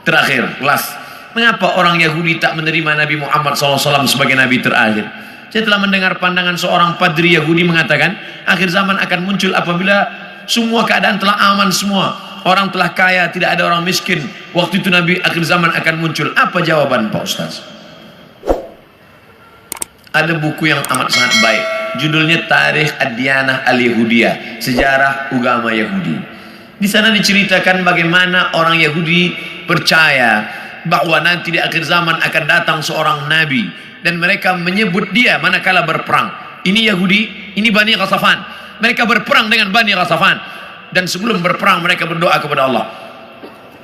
terakhir, last. Mengapa orang Yahudi tak menerima Nabi Muhammad SAW sebagai Nabi terakhir? Saya telah mendengar pandangan seorang padri Yahudi mengatakan, akhir zaman akan muncul apabila semua keadaan telah aman semua. Orang telah kaya, tidak ada orang miskin. Waktu itu Nabi akhir zaman akan muncul. Apa jawaban Pak Ustaz? Ada buku yang amat sangat baik. Judulnya Tarikh Ad-Diyanah Al-Yahudiyah, sejarah agama Yahudi. Di sana diceritakan bagaimana orang Yahudi percaya bahwa nanti di akhir zaman akan datang seorang nabi dan mereka menyebut dia manakala berperang. Ini Yahudi, ini Bani Ghatafan. Mereka berperang dengan Bani Ghatafan dan sebelum berperang mereka berdoa kepada Allah,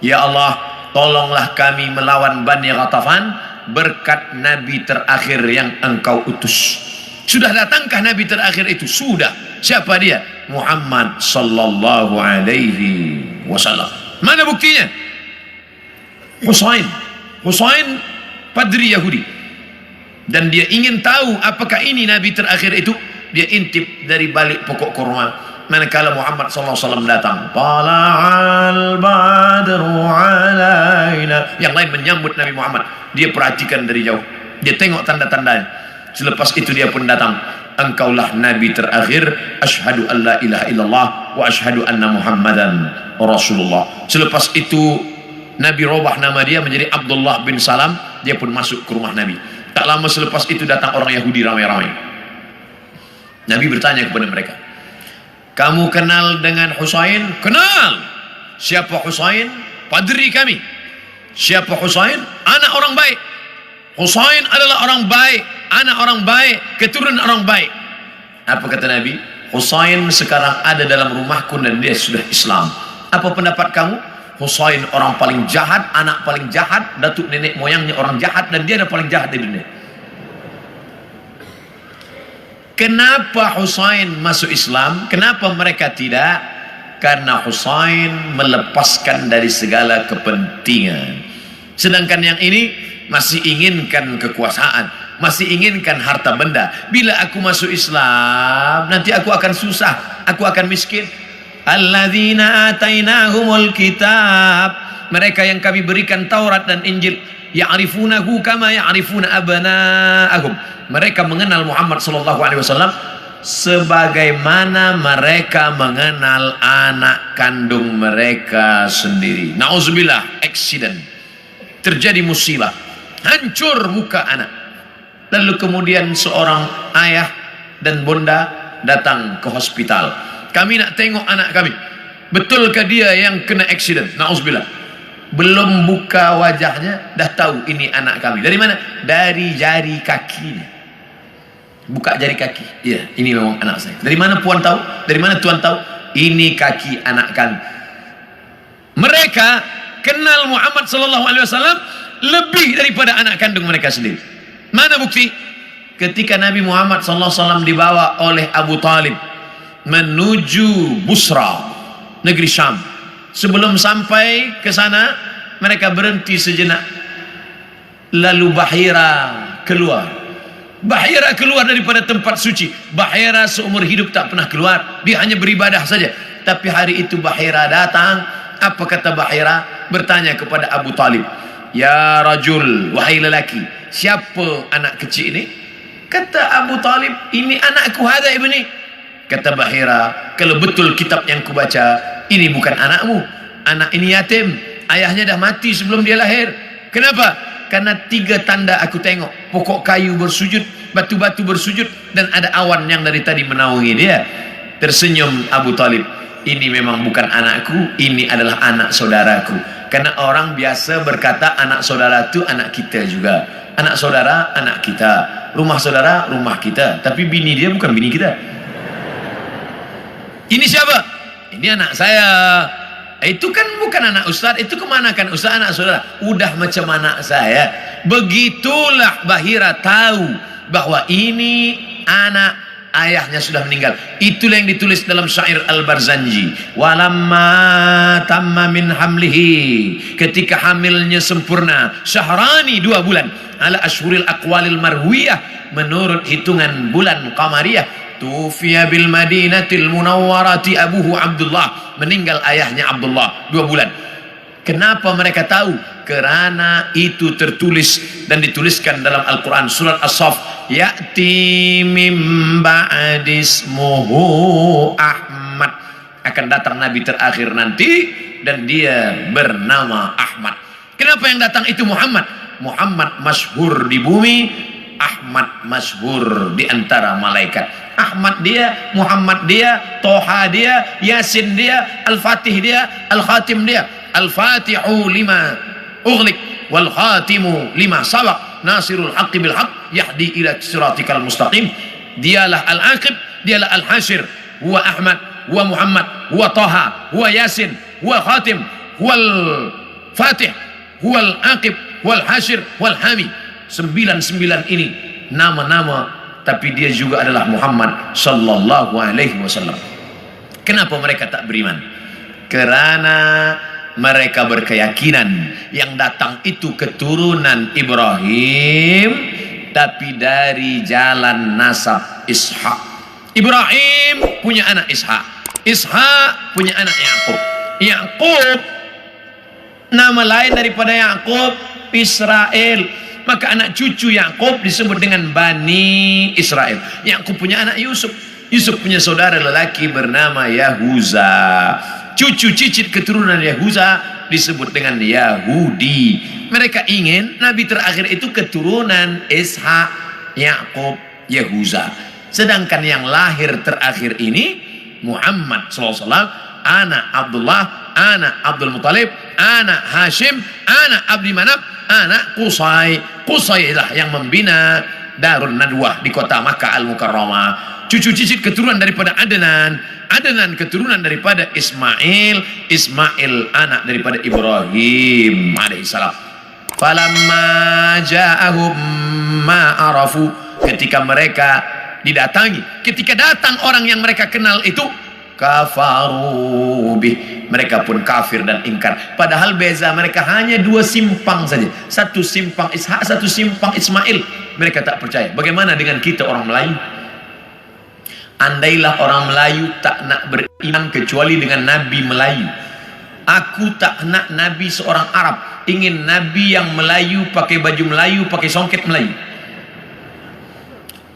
ya Allah, tolonglah kami melawan Bani Ghatafan berkat nabi terakhir yang engkau utus. Sudah datangkah nabi terakhir itu? Sudah. Siapa dia? Muhammad sallallahu alaihi wasallam. Mana buktinya? Husain padri Yahudi, dan dia ingin tahu apakah ini nabi terakhir itu. Dia intip dari balik pokok kurma manakala Muhammad SAW datang. Tala'al badru alaina. Yang lain menyambut Nabi Muhammad, dia perhatikan dari jauh, dia tengok tanda-tandanya. Selepas itu dia pun datang. Engkaulah nabi terakhir. Asyhadu an la ilaha illallah wa asyhadu anna Muhammadan Rasulullah. Selepas itu Nabi robah nama dia menjadi Abdullah bin Salam. Dia pun masuk ke rumah Nabi. Tak lama selepas itu datang orang Yahudi ramai-ramai. Nabi bertanya kepada mereka, kamu kenal dengan Husain? Kenal. Siapa Husain? Padri kami. Siapa Husain? Anak orang baik. Husain adalah orang baik, anak orang baik, keturunan orang baik. Apa kata Nabi? Husain sekarang ada dalam rumahku dan dia sudah Islam. Apa pendapat kamu? Husain orang paling jahat, anak paling jahat, datuk nenek moyangnya orang jahat, dan dia adalah paling jahat di dunia. Kenapa Husain masuk Islam? Kenapa mereka tidak? Karena Husain melepaskan dari segala kepentingan. Sedangkan yang ini masih inginkan kekuasaan, masih inginkan harta benda. Bila aku masuk Islam, nanti aku akan susah, aku akan miskin. Alladzina atainahumul kitab, mereka yang kami berikan Taurat dan Injil, ya'rifunahu kama ya'rifuna abna'ahum. Mereka mengenal Muhammad sallallahu alaihi wasallam sebagaimana mereka mengenal anak kandung mereka sendiri. Nauzubillah, accident, terjadi musibah, hancur muka anak. Lalu kemudian seorang ayah dan bunda datang ke hospital. Kami nak tengok anak kami. Betulkah dia yang kena accident? Nauzubillah. Belum buka wajahnya dah tahu ini anak kami. Dari mana? Dari jari kakinya. Buka jari kaki. Ya, ini memang anak saya. Dari mana puan tahu? Dari mana tuan tahu? Ini kaki anak kami. Mereka kenal Muhammad sallallahu alaihi wasallam lebih daripada anak kandung mereka sendiri. Mana bukti? Ketika Nabi Muhammad sallallahu alaihi wasallam dibawa oleh Abu Talib menuju Busra, negeri Syam. Sebelum sampai ke sana, mereka berhenti sejenak. Lalu Bahira keluar. Bahira keluar daripada tempat suci. Bahira seumur hidup tak pernah keluar. Dia hanya beribadah saja. Tapi hari itu Bahira datang. Apa kata Bahira? Bertanya kepada Abu Talib, ya rajul, wahai lelaki, siapa anak kecil ini? Kata Abu Talib, ini anakku, hadha ibni. Kata Bahira, kalau betul kitab yang kubaca, ini bukan anakmu. Anak ini yatim, ayahnya dah mati sebelum dia lahir. Kenapa? Karena 3 tanda aku tengok. Pokok kayu bersujud, batu-batu bersujud, dan ada awan yang dari tadi menaungi dia. Tersenyum Abu Talib, ini memang bukan anakku, ini adalah anak saudaraku. Karena orang biasa berkata anak saudara itu anak kita juga. Anak saudara, anak kita. Rumah saudara, rumah kita. Tapi bini dia bukan bini kita. Ini siapa? Ini anak saya. Itu kan bukan anak ustaz. Itu kemana kan ustaz, anak saudara? Udah macam anak saya. Begitulah Bahira tahu bahwa ini anak ayahnya sudah meninggal. Itulah yang ditulis dalam syair Al-Barzanji. Walamma tamma min hamlihi, ketika hamilnya sempurna, syahrani 2 bulan, ala ashhuril aqwalil marwiyah, menurut hitungan bulan qamariyah. Tufiya bil Madinatil Munawwarati abuhu Abdullah, meninggal ayahnya Abdullah 2 bulan. Kenapa mereka tahu? Kerana itu tertulis dan dituliskan dalam Al-Quran surat As-Saff, ya'ti mim ba'dismuhu Ahmad, akan datang Nabi terakhir nanti dan dia bernama Ahmad. Kenapa yang datang itu Muhammad? Muhammad masyhur di bumi, Ahmad masyhur di antara malaikat. Ahmad dia, Muhammad dia, Toha dia, Yasin dia, Al-Fatih dia, Al-Khatim dia. Al-Fatihu lima ughliq wal khatimu lima sabaq nasirul haqqi bil haqq yahdi ila siratikal mustaqim. Dialah al-aqib, dialah al-hasyir, huwa Ahmad, huwa Muhammad, huwa Taha, huwa Yasin, huwa Khatim, huwa al-Fatih, huwa al-aqib, huwa al-hasyir, huwa al-hami. 99 ini nama-nama, tapi dia juga adalah Muhammad sallallahu alaihi wasallam. Kenapa mereka tak beriman? Kerana mereka berkeyakinan yang datang itu keturunan Ibrahim, tapi dari jalan nasab Ishak. Ibrahim punya anak Ishak, Ishak punya anak Yakub. Yakub, nama lain daripada Yakub Israel, maka anak cucu Yakub disebut dengan Bani Israel. Yakub punya anak Yusuf, Yusuf punya saudara lelaki bernama Yahuza. Cucu cicit keturunan Yahuza disebut dengan Yahudi. Mereka ingin Nabi terakhir itu keturunan Ishak, Yakub, Yahuza. Sedangkan yang lahir terakhir ini Muhammad SAW, anak Abdullah, anak Abdul Muttalib, anak Hashim, anak Abdi Manaf, anak Qusay. Qusay lah yang membina Darun Nadwah di kota Makkah Al-Mukarramah. Cucu cicit keturunan daripada Adnan, Adnan keturunan daripada Ismail, Ismail anak daripada Ibrahim alaihissalam. Falamma ja'ahum ma arafu, ketika mereka didatangi, ketika datang orang yang mereka kenal itu, kafaru bih, mereka pun kafir dan ingkar. Padahal beza mereka hanya 2 simpang saja, satu simpang Ishak, satu simpang Ismail. Mereka tak percaya. Bagaimana dengan kita orang Melayu? Andailah orang Melayu tak nak beriman kecuali dengan Nabi Melayu. Aku tak nak Nabi seorang Arab, ingin Nabi yang Melayu, pakai baju Melayu, pakai songket Melayu.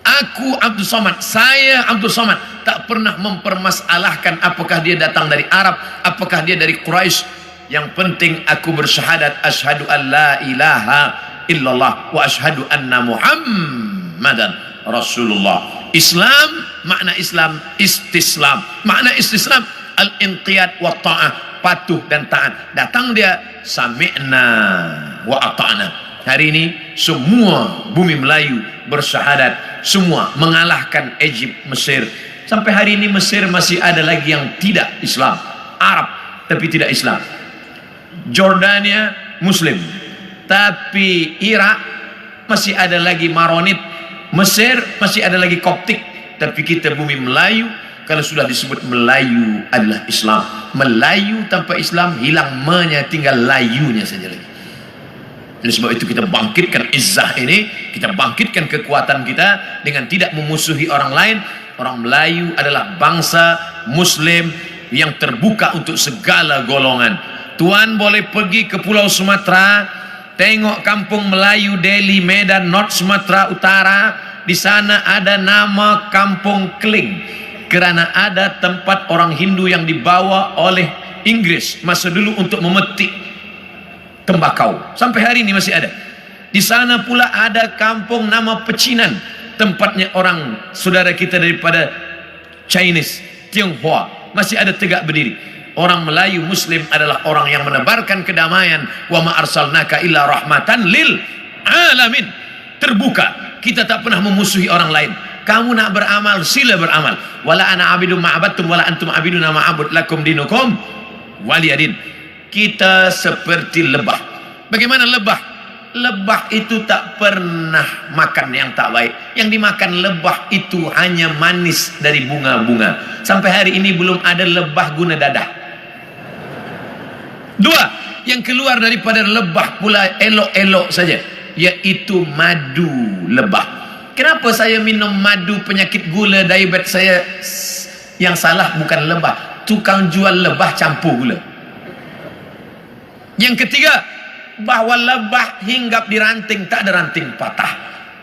Aku Abdul Somad, saya Abdul Somad, tak pernah mempermasalahkan apakah dia datang dari Arab, apakah dia dari Quraisy. Yang penting aku bersyahadat asyhadu an la ilaha illallah wa asyhadu anna Muhammadan Rasulullah. Islam, makna Islam istislam, makna istislam al-inqiyad wa ta'ah, patuh dan taat. Datang dia sami'na wa ata'na. Hari ini semua bumi Melayu bersyahadat, semua mengalahkan Egypt, Mesir. Sampai hari ini Mesir masih ada lagi yang tidak Islam, Arab tapi tidak Islam. Jordania Muslim, tapi Irak masih ada lagi Maronit. Mesir masih ada lagi Koptik, tapi kita bumi Melayu, kalau sudah disebut Melayu adalah Islam. Melayu tanpa Islam hilang me-nya, tinggal layunya saja lagi. Oleh sebab itu kita bangkitkan izzah ini, kita bangkitkan kekuatan kita dengan tidak memusuhi orang lain. Orang Melayu adalah bangsa Muslim yang terbuka untuk segala golongan. Tuan boleh pergi ke Pulau Sumatera, tengok kampung Melayu Delhi, Medan, North Sumatera Utara. Di sana ada nama Kampung Kling, kerana ada tempat orang Hindu yang dibawa oleh Inggris masa dulu untuk memetik tembakau. Sampai hari ini masih ada. Di sana pula ada kampung nama Pecinan, tempatnya orang saudara kita daripada Chinese, Tionghoa, masih ada tegak berdiri. Orang Melayu Muslim adalah orang yang menebarkan kedamaian. Wa ma arsalnaka illa rahmatan lil alamin. Terbuka. Kita tak pernah memusuhi orang lain. Kamu nak beramal, sila beramal. Wala ana abidum ma'abattum wala antum abiduna ma'abud lakum dinukum waliyadin. Kita seperti lebah. Bagaimana lebah? Lebah itu tak pernah makan yang tak baik. Yang dimakan lebah itu hanya manis dari bunga-bunga. Sampai hari ini belum ada lebah guna dadah. 2, yang keluar daripada lebah pula elok-elok saja, yaitu madu lebah. Kenapa saya minum madu penyakit gula, diabetes saya? Yang salah bukan lebah, tukang jual lebah campur gula. Yang ketiga, bahwa lebah hinggap di ranting, tak ada ranting patah.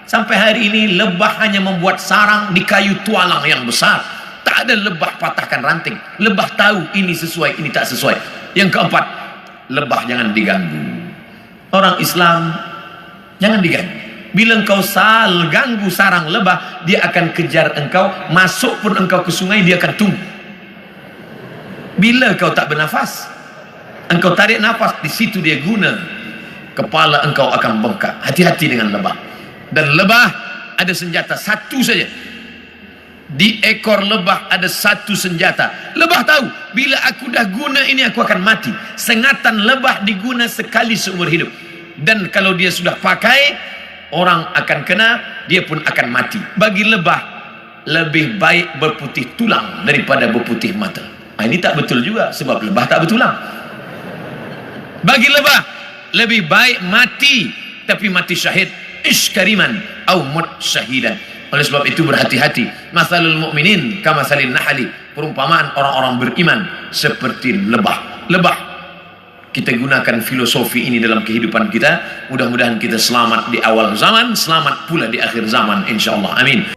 Sampai hari ini lebah hanya membuat sarang di kayu tualang yang besar. Tak ada lebah patahkan ranting. Lebah tahu ini sesuai, ini tak sesuai. Yang keempat, lebah jangan diganggu. Orang Islam jangan diganggu. Bila engkau ganggu sarang lebah, dia akan kejar engkau. Masuk pun engkau ke sungai, dia akan tunggu. Bila engkau tak bernafas, engkau tarik nafas, di situ dia guna. Kepala engkau akan bengkak. Hati-hati dengan lebah. Dan lebah ada senjata satu saja. Di ekor lebah ada satu senjata. Lebah tahu, bila aku dah guna ini aku akan mati. Sengatan lebah diguna sekali seumur hidup. Dan kalau dia sudah pakai, orang akan kena, dia pun akan mati. Bagi lebah, lebih baik berputih tulang daripada berputih mata. Ini tak betul juga, sebab lebah tak bertulang. Bagi lebah, lebih baik mati, tapi mati syahid. Iskariman au mut syahidan. Oleh sebab itu berhati-hati. Masalul mu'minin kamasalin nahli. Perumpamaan orang-orang beriman seperti lebah. Lebah. Kita gunakan filosofi ini dalam kehidupan kita. Mudah-mudahan kita selamat di awal zaman, selamat pula di akhir zaman, insyaallah. Amin.